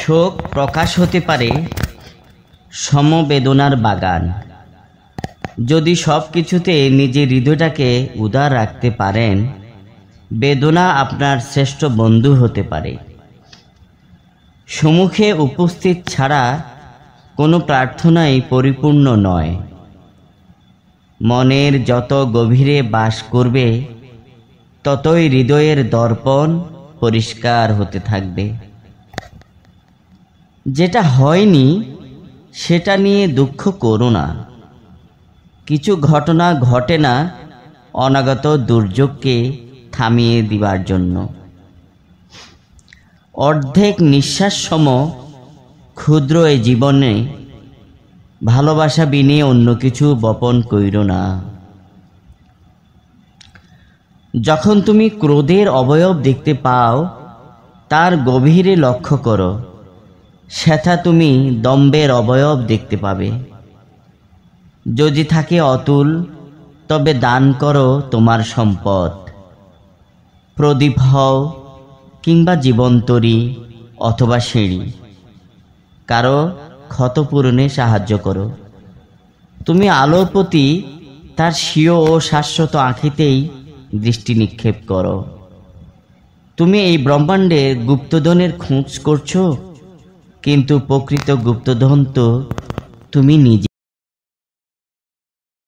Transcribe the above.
শোক প্রকাশ হতে পারে সমবেদনার বাগান। যদি সব কিছুতে নিজের হৃদয়টাকে উদার রাখতে পারেন, বেদনা আপনার শ্রেষ্ঠ বন্ধু হতে পারে। সম্মুখে উপস্থিত ছাড়া কোনো প্রার্থনাই পরিপূর্ণ নয়। মনের যত গভীরে বাস করবে, ততই হৃদয়ের দর্পণ পরিষ্কার হতে থাকবে। যেটা হয়নি সেটা নিয়ে দুঃখ করো না। কিছু ঘটনা ঘটে না অনাগত দুর্যোগকে থামিয়ে দিবার জন্য। অর্ধেক নিঃশ্বাস সম ক্ষুদ্র এই জীবনে ভালোবাসা বিনে অন্য কিছু বপন কইর না। যখন তুমি ক্রোধের অবয়ব দেখতে পাও, তার গভীরে লক্ষ্য করো, সেথা তুমি দম্ভের অবয়ব দেখতে পাবে। যদি থাকে অতুল, তবে দান করো তোমার সম্পদ। প্রদীপ হও কিংবা জীবন্তরী অথবা সিঁড়ি, কারো ক্ষতপূরণে সাহায্য করো। তুমি আলোর প্রতি তার স্বীয় ও শাশ্বত আঁখিতেই দৃষ্টি নিক্ষেপ করো। তুমি এই ব্রহ্মাণ্ডে গুপ্তধনের খোঁজ করছো, কিন্তু প্রকৃত গুপ্তধন তো তুমি নিজে।